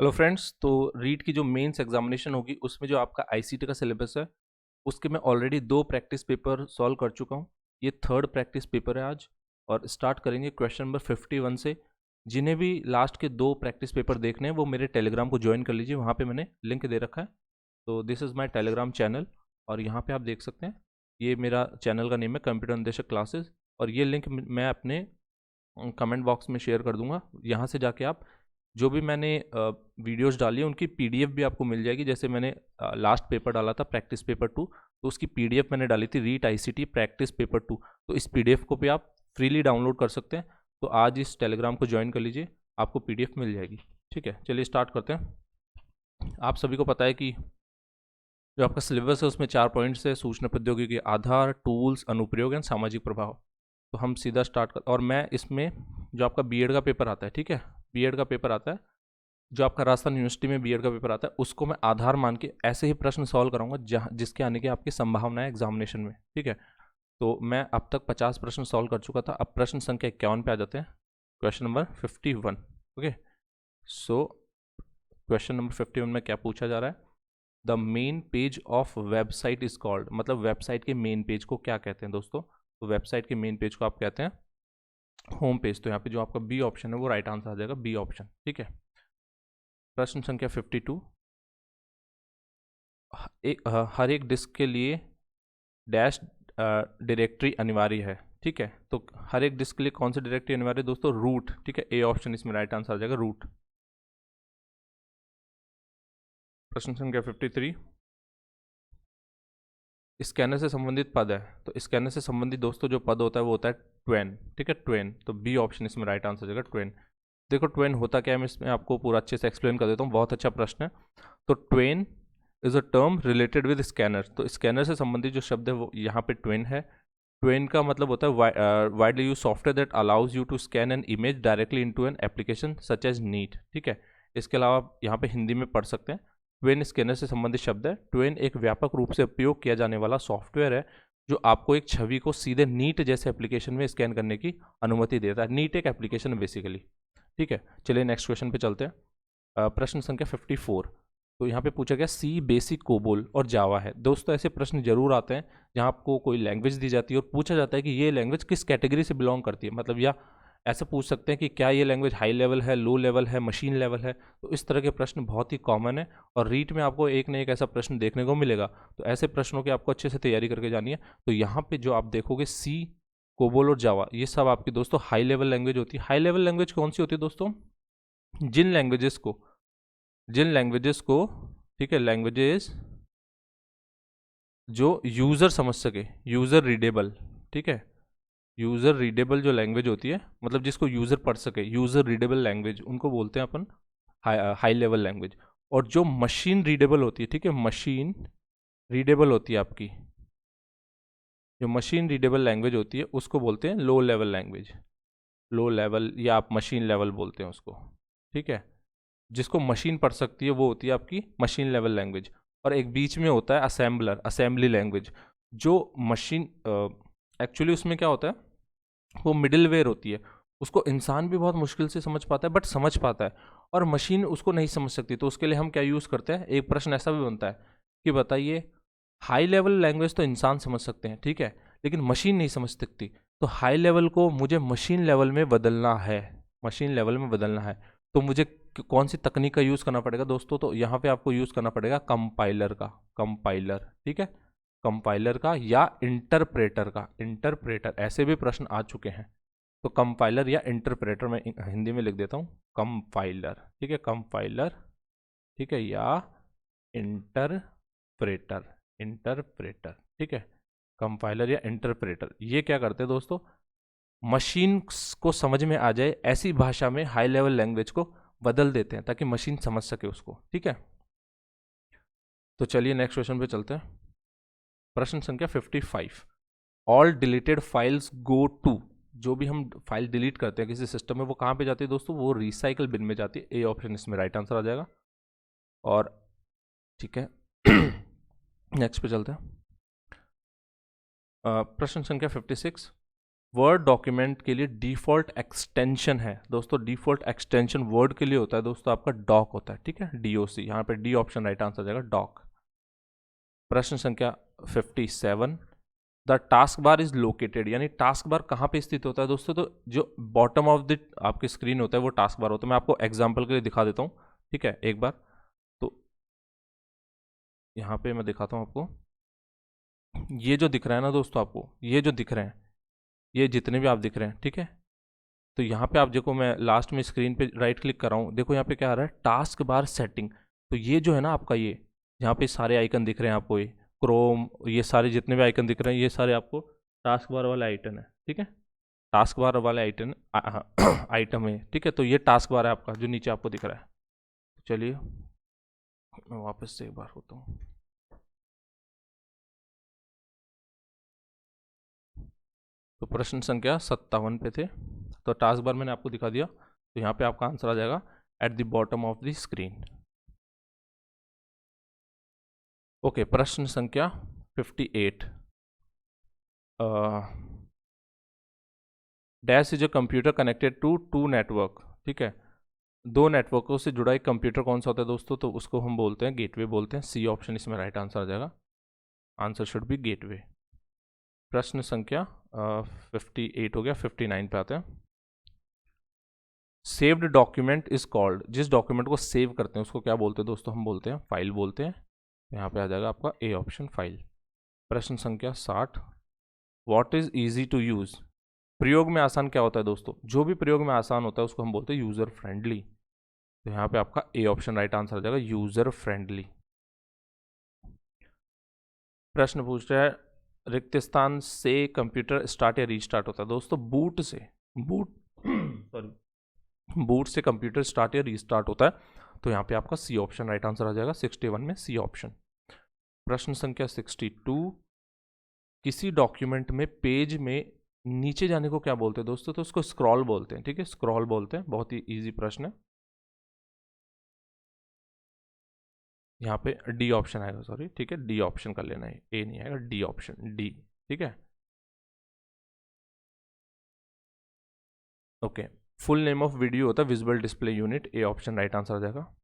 Hello friends. तो रीट की जो मेंस एग्जामिनेशन होगी उसमें जो आपका आईसीटी का सिलेबस है उसके मैं ऑलरेडी 2 प्रैक्टिस पेपर सॉल्व कर चुका हूँ। ये थर्ड प्रैक्टिस पेपर है आज और स्टार्ट करेंगे क्वेश्चन नंबर 51 से। जिन्हें भी लास्ट के 2 प्रैक्टिस पेपर देखने हैं वो मेरे टेलीग्राम को ज्वाइन कर लीजिए, वहाँ पे मैंने लिंक दे रखा है। तो this is my Telegram channel और यहाँ पे आप देख सकते हैं ये मेरा चैनल का नेम है कंप्यूटर अन्वेषक क्लासेस, और ये लिंक मैं अपने कमेंट बॉक्स में शेयर कर दूंगा। यहाँ से जाके आप जो भी मैंने वीडियोस डाली है उनकी पीडीएफ भी आपको मिल जाएगी। जैसे मैंने लास्ट पेपर डाला था प्रैक्टिस पेपर 2, तो उसकी पीडीएफ मैंने डाली थी रीट आईसीटी प्रैक्टिस पेपर 2। तो इस पीडीएफ को भी आप फ्रीली डाउनलोड कर सकते हैं। तो आज इस टेलीग्राम को ज्वाइन कर लीजिए, आपको पीडीएफ मिल जाएगी। ठीक है, चलिए स्टार्ट करते हैं। आप सभी को पता है कि जो आपका सिलेबस है उसमें 4 पॉइंट्स है: सूचना प्रौद्योगिकी, आधार, टूल्स, अनुप्रयोग एंड सामाजिक प्रभाव। तो हम सीधा स्टार्ट कर, और मैं इसमें जो आपका बीएड का पेपर आता है, ठीक है, बीएड का पेपर आता है, जो आपका राजस्थान यूनिवर्सिटी में बीएड का पेपर आता है, उसको मैं आधार मान के ऐसे ही प्रश्न सॉल्व कराऊंगा जहाँ जिसके आने की आपकी संभावना है एग्जामिनेशन में। ठीक है, तो मैं अब तक 50 प्रश्न सॉल्व कर चुका था। अब प्रश्न संख्या 51 पे आ जाते हैं, question number 51। Okay, so question number 51 में क्या पूछा जा रहा है? The main page of website is called, मतलब वेबसाइट के मेन पेज को क्या कहते हैं दोस्तों? तो वेबसाइट के मेन पेज को आप कहते हैं होम पेज। तो यहाँ पे जो आपका बी ऑप्शन है वो राइट आंसर आ जाएगा, बी ऑप्शन। ठीक है, प्रश्न संख्या 52। हर एक डिस्क के लिए डैश डायरेक्टरी अनिवार्य है। ठीक है, तो हर एक डिस्क के लिए कौन सी डायरेक्टरी अनिवार्य है दोस्तों? रूट। ठीक है, ए ऑप्शन इसमें राइट आंसर आ जाएगा, रूट। प्रश्न संख्या 53। स्कैनर से संबंधित पद है, तो स्कैनर से संबंधित दोस्तों जो पद होता है वो होता है ट्वेन। ठीक है, ट्वेन, तो बी ऑप्शन इसमें राइट आंसर हो जाएगा, ट्वेन। देखो ट्वेन होता क्या है, मैं इसमें आपको पूरा अच्छे से एक्सप्लेन कर देता हूँ, बहुत अच्छा प्रश्न है। तो Twain is a term related with scanner. तो स्कैनर से संबंधित जो शब्द है वो यहाँ पे ट्वेन है। ट्वेन का मतलब होता है widely use software that allows you to scan an image directly into an application such as Neat. ठीक है, इसके अलावा आप यहाँ पे हिंदी में पढ़ सकते हैं। ट्वेन स्कैनर से संबंधित शब्द है। ट्वेन एक व्यापक रूप से उपयोग किया जाने वाला सॉफ्टवेयर है जो आपको एक छवि को सीधे नीट जैसे एप्लीकेशन में स्कैन करने की अनुमति देता है। नीट एक एप्लीकेशन है बेसिकली। ठीक है, चलिए नेक्स्ट क्वेश्चन पे चलते हैं। प्रश्न संख्या 54। तो यहाँ पे पूछा गया सी बेसिक, कोबोल और जावा है। दोस्तों ऐसे प्रश्न जरूर आते हैं जहाँ आपको कोई लैंग्वेज दी जाती है और पूछा जाता है कि ये लैंग्वेज किस कैटेगरी से बिलोंग करती है, मतलब या ऐसे पूछ सकते हैं कि क्या ये लैंग्वेज हाई लेवल है, लो लेवल है, मशीन लेवल है। तो इस तरह के प्रश्न बहुत ही कॉमन है और रीट में आपको एक न एक ऐसा प्रश्न देखने को मिलेगा। तो ऐसे प्रश्नों की आपको अच्छे से तैयारी करके जानी है। तो यहाँ पे जो आप देखोगे सी, कोबोल और जावा, ये सब आपकी दोस्तों हाई लेवल लैंग्वेज होती है। हाई लेवल लैंग्वेज कौन सी होती है दोस्तों? जिन लैंग्वेजेस को जिन लैंग्वेजेस को ठीक है, लैंग्वेजेस जो यूज़र समझ सके, यूज़र रीडेबल। ठीक है, यूज़र रीडेबल जो लैंग्वेज होती है, मतलब जिसको यूज़र पढ़ सके, यूज़र रीडेबल लैंग्वेज, उनको बोलते हैं अपन हाई लेवल लैंग्वेज। और जो मशीन रीडेबल होती है, ठीक है, मशीन रीडेबल होती है आपकी, जो मशीन रीडेबल लैंग्वेज होती है उसको बोलते हैं low level language. Low level या आप मशीन लेवल बोलते हैं उसको। ठीक है, जिसको मशीन पढ़ सकती है वो होती है आपकी मशीन लेवल लैंग्वेज। और एक बीच में होता है असेंबलर, असेंबली लैंग्वेज, जो मशीन एक्चुअली उसमें क्या होता है, वो मिडिल वेयर होती है। उसको इंसान भी बहुत मुश्किल से समझ पाता है बट समझ पाता है, और मशीन उसको नहीं समझ सकती। तो उसके लिए हम क्या यूज़ करते हैं, एक प्रश्न ऐसा भी बनता है कि बताइए, हाई लेवल लैंग्वेज तो इंसान समझ सकते हैं, ठीक है, लेकिन मशीन नहीं समझ सकती। तो हाई लेवल को मुझे मशीन लेवल में बदलना है, मशीन लेवल में बदलना है। तो मुझे कौन सी तकनीक का यूज़ करना पड़ेगा दोस्तों? तो यहाँ पे आपको यूज़ करना पड़ेगा कंपाइलर का, कंपाइलर। ठीक है, कंपाइलर का या इंटरप्रेटर का। इंटरप्रेटर, ऐसे भी प्रश्न आ चुके हैं। तो कंपाइलर या इंटरप्रेटर मैं हिंदी में लिख देता हूँ, कंपाइलर। ठीक है, कंपाइलर, ठीक है, या इंटरप्रेटर, इंटरप्रेटर। ठीक है, कंपाइलर या इंटरप्रेटर, ये क्या करते हैं दोस्तों, मशीन को समझ में आ जाए ऐसी भाषा में हाई लेवल लैंग्वेज को बदल देते हैं ताकि मशीन समझ सके उसको। ठीक है, तो चलिए नेक्स्ट क्वेश्चन पे चलते हैं। प्रश्न संख्या 55। All deleted files go to, जो भी हम फाइल डिलीट करते हैं किसी सिस्टम में वो कहाँ पे जाती है दोस्तों? वो रिसाइकल बिन में जाती है। ए ऑप्शन इसमें राइट आंसर आ जाएगा। और ठीक है नेक्स्ट पे चलते हैं। प्रश्न संख्या 56। वर्ड डॉक्यूमेंट के लिए डिफ़ॉल्ट एक्सटेंशन है दोस्तों, डिफ़ॉल्ट एक्सटेंशन वर्ड के लिए होता है दोस्तों आपका डॉक होता है, ठीक है, DOC, यहाँ पे डी ऑप्शन राइट आंसर जाएगा डॉक। प्रश्न संख्या 57, the task bar is located, यानी टास्क बार कहाँ पे स्थित होता है दोस्तों, तो जो बॉटम ऑफ द आपकी स्क्रीन होता है वो टास्क बार होता है। मैं आपको एग्जाम्पल के लिए दिखा देता हूँ, ठीक है, एक बार तो यहाँ पे मैं दिखाता हूँ आपको। ये जो दिख रहा है ना दोस्तों आपको, ये जो दिख रहे हैं, ये जितने भी आप दिख रहे हैं, ठीक है, तो यहाँ पे आप देखो, मैं लास्ट में स्क्रीन पे राइट क्लिक कर रहा हूँ, देखो यहाँ पे क्या आ रहा है, टास्क बार सेटिंग। तो ये जो है ना आपका, ये यहाँ पे सारे आइकन दिख रहे हैं आपको, ये क्रोम, ये सारे जितने भी आइकन दिख रहे हैं, ये सारे आपको टास्क बार वाले आइटम है, ठीक है, टास्क बार वाले आइटम आइटम है, ठीक है। तो ये टास्क बार है आपका जो नीचे आपको दिख रहा है। चलिए मैं वापस से एक बार होता हूँ। तो प्रश्न संख्या 57 पे थे, तो टास्क बार मैंने आपको दिखा दिया, तो यहाँ पे आपका आंसर आ जाएगा at the bottom of the screen. Okay, प्रश्न संख्या 58, dash is a computer connected to to network, ठीक है, दो नेटवर्कों से जुड़ा एक कंप्यूटर कौन सा होता है दोस्तों, तो उसको हम बोलते हैं गेटवे बोलते हैं। सी ऑप्शन इसमें राइट आंसर आ जाएगा, आंसर शुड बी गेटवे। प्रश्न संख्या 58 हो गया, 59 पे आते हैं। सेव्ड डॉक्यूमेंट इज कॉल्ड, जिस डॉक्यूमेंट को सेव करते हैं उसको क्या बोलते हैं दोस्तों, हम बोलते हैं फाइल बोलते हैं। यहाँ पे आ जाएगा आपका ए ऑप्शन फाइल। प्रश्न संख्या 60, what is easy to use, प्रयोग में आसान क्या होता है दोस्तों, जो भी प्रयोग में आसान होता है उसको हम बोलते हैं यूजर फ्रेंडली। तो यहाँ पे आपका ए ऑप्शन राइट आंसर आ जाएगा, यूजर फ्रेंडली। प्रश्न पूछ रहा है, रिक्त स्थान से कंप्यूटर स्टार्ट या रीस्टार्ट होता है दोस्तों, बूट से, बूट सॉरी बूट से कंप्यूटर स्टार्ट या रीस्टार्ट होता है। तो यहाँ पे आपका सी ऑप्शन राइट आंसर आ जाएगा, 61 में सी ऑप्शन। प्रश्न संख्या 62, किसी डॉक्यूमेंट में पेज में नीचे जाने को क्या बोलते हैं दोस्तों, तो उसको स्क्रॉल बोलते हैं, ठीक है, स्क्रॉल बोलते हैं। बहुत ही इजी प्रश्न है, यहाँ पे डी ऑप्शन आएगा, सॉरी, ठीक है, डी ऑप्शन कर लेना है, ए नहीं आएगा, डी ऑप्शन, डी, ठीक है। Okay, full name of video होता है visual display unit, A option right answer आ जाएगा।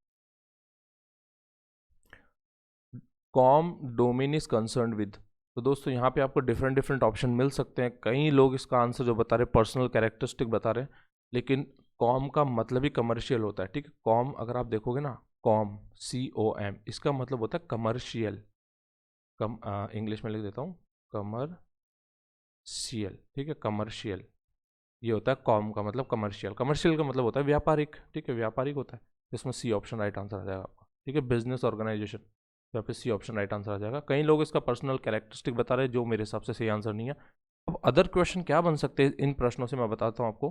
Com domain is concern with, तो दोस्तों यहाँ पे आपको डिफरेंट डिफरेंट ऑप्शन मिल सकते हैं। कई लोग इसका आंसर जो बता रहे हैं पर्सनल कैरेक्टरिस्टिक बता रहे हैं, लेकिन कॉम का मतलब ही कमर्शियल होता है, ठीक है। कॉम अगर आप देखोगे ना, कॉम, COM, इसका मतलब होता है कमर्शियल, कम इंग्लिश में लिख देता हूँ, कमर्शियल, ठीक है, कमर्शियल, ये होता है कॉम का मतलब कमर्शियल, कमर्शियल का मतलब होता है व्यापारिक, ठीक है, व्यापारिक होता है। इसमें सी ऑप्शन राइट आंसर आ जाएगा आपका, ठीक है, बिजनेस ऑर्गेनाइजेशन, यहाँ पे सी ऑप्शन राइट आंसर आ जाएगा। कई लोग इसका पर्सनल कैरेक्टरिस्टिक बता रहे हैं, जो मेरे हिसाब से सही आंसर नहीं है। अब अदर क्वेश्चन क्या बन सकते हैं इन प्रश्नों से, मैं बताता हूँ आपको।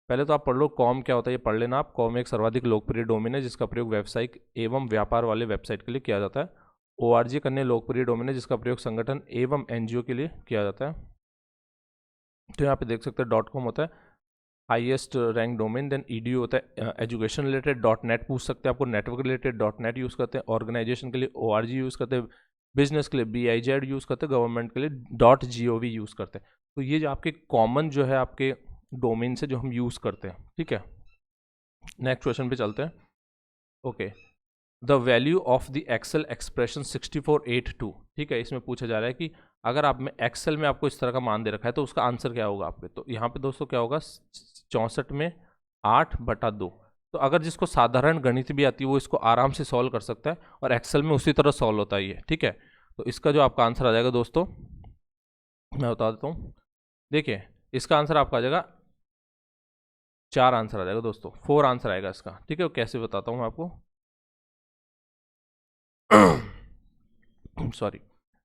पहले तो आप पढ़ लो कॉम क्या होता है, ये पढ़ लेना आप। कॉम एक सर्वाधिक लोकप्रिय डोमेन है जिसका प्रयोग व्यावसायिक एवं व्यापार वाले वेबसाइट के लिए किया जाता है। ORG अन्य लोकप्रिय डोमेन है जिसका प्रयोग संगठन एवं NGO के लिए किया जाता है। तो यहाँ पे देख सकते हैं .com होता है highest rank domain, then EDU होता है एजुकेशन रिलेटेड, .net पूछ सकते हैं आपको, नेटवर्क रिलेटेड .net यूज़ करते हैं, ऑर्गेनाइजेशन के लिए ORG यूज़ करते हैं, बिजनेस के लिए BIZ यूज़ करते हैं, गवर्नमेंट के लिए .gov यूज़ करते हैं। तो ये जो आपके कॉमन जो है आपके डोमेन से जो हम यूज़ करते हैं, ठीक है। नेक्स्ट क्वेश्चन पे चलते हैं। Okay, the value of the Excel expression 6482, ठीक है, इसमें पूछा जा रहा है कि अगर आप में एक्सेल में आपको इस तरह का मान दे रखा है तो उसका आंसर क्या होगा आपके। तो यहाँ पे दोस्तों क्या होगा, 64 में 8/2। तो अगर जिसको साधारण गणित भी आती है वो इसको आराम से सॉल्व कर सकता है, और एक्सेल में उसी तरह सॉल्व होता है ये, ठीक है। तो इसका जो आपका आंसर आ जाएगा दोस्तों, मैं बता देता हूँ, देखिए इसका आंसर आपका आ जाएगा 4 आंसर आ जाएगा दोस्तों, 4 आंसर आएगा इसका, ठीक है। कैसे बताता हूँ मैं आपको, सॉरी,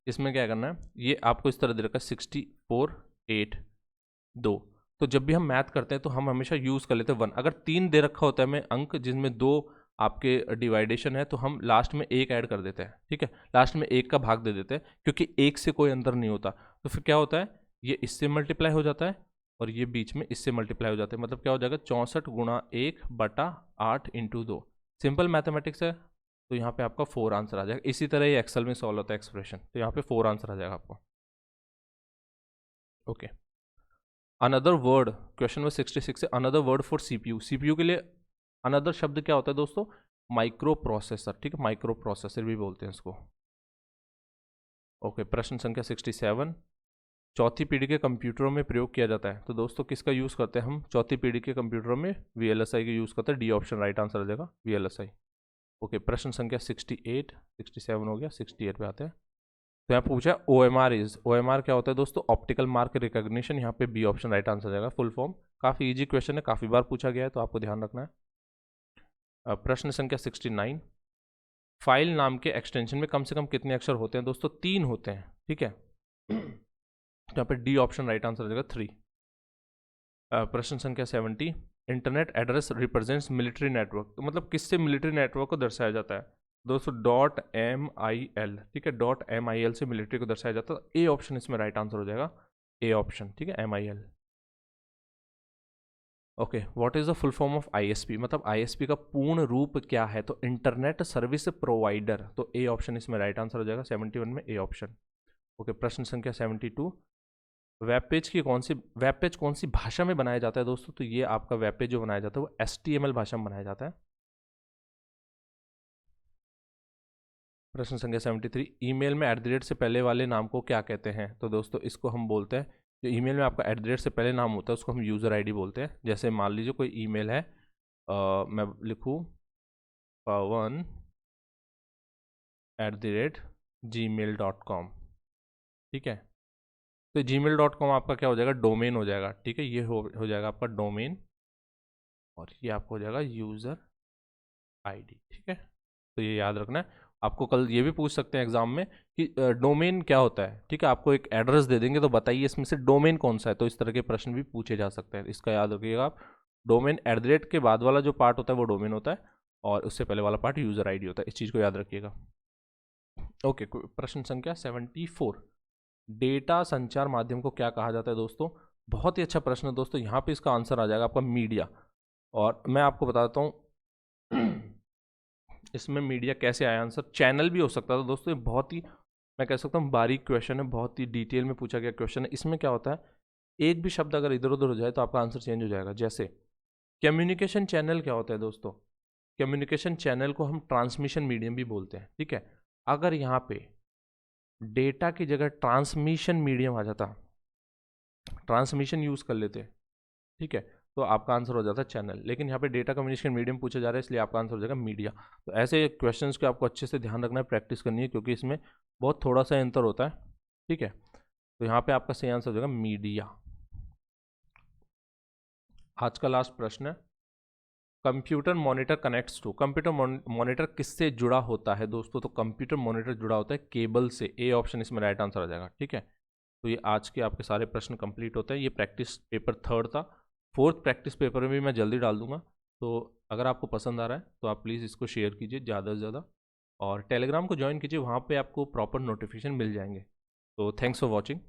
इसमें क्या करना है, ये आपको इस तरह दे रखा है 6482। तो जब भी हम मैथ करते हैं तो हम हमेशा यूज़ कर लेते हैं 1। अगर 3 दे रखा होता है हमें अंक जिनमें 2 आपके डिवाइडेशन है, तो हम लास्ट में 1 ऐड कर देते हैं, ठीक है, लास्ट में 1 का भाग दे देते हैं, क्योंकि 1 से कोई अंतर नहीं होता। तो फिर क्या होता है, ये इससे मल्टीप्लाई हो जाता है और ये बीच में इससे मल्टीप्लाई हो जाता है, मतलब क्या हो जाएगा, 64 गुणा 1/8 इंटू 2। सिंपल मैथमेटिक्स है। तो यहाँ पे आपका 4 आंसर आ जाएगा। इसी तरह ये एक्सेल में सॉल्व होता है एक्सप्रेशन, तो यहाँ पे 4 आंसर आ जाएगा आपको। Okay, another word, question number 66 है, another word for CPU. CPU के लिए अनदर शब्द क्या होता है दोस्तों? माइक्रो प्रोसेसर, ठीक है, माइक्रो प्रोसेसर भी बोलते हैं इसको। ओके, प्रश्न संख्या 67, चौथी पीढ़ी के कंप्यूटरों में प्रयोग किया जाता है, तो दोस्तों किसका यूज़ करते हैं हम चौथी पीढ़ी के कंप्यूटरों में? VLSI का यूज़ करते हैं। डी ऑप्शन राइट आंसर हो जाएगा, VLSI। ओके, प्रश्न संख्या 68, 67 हो गया, 68 पे आते हैं। तो यहाँ पूछा OMR क्या होता है दोस्तों? Optical mark recognition. यहाँ पे बी ऑप्शन राइट आंसर हो जाएगा, फुल फॉर्म। काफ़ी इजी क्वेश्चन है, काफ़ी बार पूछा गया है, तो आपको ध्यान रखना है। प्रश्न संख्या 69, फाइल नाम के एक्सटेंशन में कम से कम कितने अक्षर होते हैं दोस्तों? 3 होते हैं, ठीक है। यहाँ पे डी ऑप्शन राइट आंसर हो जाएगा, 3। प्रश्न संख्या 70, internet address represents military network, तो मतलब किससे मिलिट्री नेटवर्क को दर्शाया जाता है दोस्तों? .mil, ठीक है, .mil से मिलिट्री को दर्शाया जाता है। ए ऑप्शन इसमें राइट आंसर हो जाएगा, ए ऑप्शन, ठीक है, MIL। Okay, what is the full form of ISP, मतलब ISP का पूर्ण रूप क्या है? तो इंटरनेट सर्विस प्रोवाइडर, तो ए ऑप्शन इसमें राइट आंसर हो जाएगा, 71 में ए ऑप्शन। ओके, प्रश्न संख्या 72, वेब पेज कौन सी भाषा में बनाया जाता है दोस्तों? तो ये आपका वेब पेज जो बनाया जाता है वो HTML भाषा में बनाया जाता है। प्रश्न संख्या 73, ईमेल में @ से पहले वाले नाम को क्या कहते हैं? तो दोस्तों इसको हम बोलते हैं, जो ईमेल में आपका @ से पहले नाम होता है उसको हम यूज़र ID बोलते हैं। जैसे मान लीजिए कोई ईमेल है, मैं लिखूँ pawan@gmail.com, ठीक है। तो gmail.com आपका क्या हो जाएगा? डोमेन हो जाएगा, ठीक है, ये हो जाएगा आपका डोमेन, और ये आपको हो जाएगा यूज़र ID, ठीक है। तो ये याद रखना है। आपको कल ये भी पूछ सकते हैं एग्जाम में कि डोमेन क्या होता है, ठीक है। आपको एक एड्रेस दे देंगे तो बताइए इसमें से डोमेन कौन सा है, तो इस तरह के प्रश्न भी पूछे जा सकते हैं, इसका याद रखिएगा आप। डोमेन @ के बाद वाला जो पार्ट होता है वो डोमेन होता है, और उससे पहले वाला पार्ट यूज़र ID होता है, इस चीज़ को याद रखिएगा। ओके, प्रश्न संख्या 74, डेटा संचार माध्यम को क्या कहा जाता है दोस्तों? बहुत ही अच्छा प्रश्न है दोस्तों, यहाँ पे इसका आंसर आ जाएगा आपका मीडिया। और मैं आपको बताता हूँ इसमें मीडिया कैसे आया आंसर, चैनल भी हो सकता था दोस्तों। ये बहुत ही, मैं कह सकता हूँ, बारीक क्वेश्चन है, बहुत ही डिटेल में पूछा गया क्वेश्चन है। इसमें क्या होता है, एक भी शब्द अगर इधर उधर हो जाए तो आपका आंसर चेंज हो जाएगा। जैसे कम्युनिकेशन चैनल क्या होता है दोस्तों? कम्युनिकेशन चैनल को हम ट्रांसमिशन मीडियम भी बोलते हैं, ठीक है। अगर यहाँ पे डेटा की जगह ट्रांसमिशन मीडियम आ जाता, ट्रांसमिशन यूज़ कर लेते, ठीक है, तो आपका आंसर हो जाता है चैनल। लेकिन यहाँ पे डेटा कम्युनिकेशन मीडियम पूछा जा रहा है, इसलिए आपका आंसर हो जाएगा मीडिया। तो ऐसे क्वेश्चंस को आपको अच्छे से ध्यान रखना है, प्रैक्टिस करनी है, क्योंकि इसमें बहुत थोड़ा सा अंतर होता है, ठीक है। तो यहाँ पे आपका सही आंसर हो जाएगा मीडिया। आज का लास्ट प्रश्न है, computer monitor connects to, computer monitor किससे जुड़ा होता है दोस्तों? तो कंप्यूटर मॉनिटर जुड़ा होता है केबल से, ए ऑप्शन इसमें राइट आंसर आ जाएगा, ठीक है। तो ये आज के आपके सारे प्रश्न कंप्लीट होते हैं। ये प्रैक्टिस पेपर 3rd था, 4th प्रैक्टिस पेपर में भी मैं जल्दी डाल दूंगा। तो अगर आपको पसंद आ रहा है तो आप प्लीज़ इसको शेयर कीजिए ज़्यादा से ज़्यादा, और टेलीग्राम को ज्वाइन कीजिए, वहाँ पे आपको प्रॉपर नोटिफिकेशन मिल जाएंगे। तो थैंक्स फॉर वॉचिंग।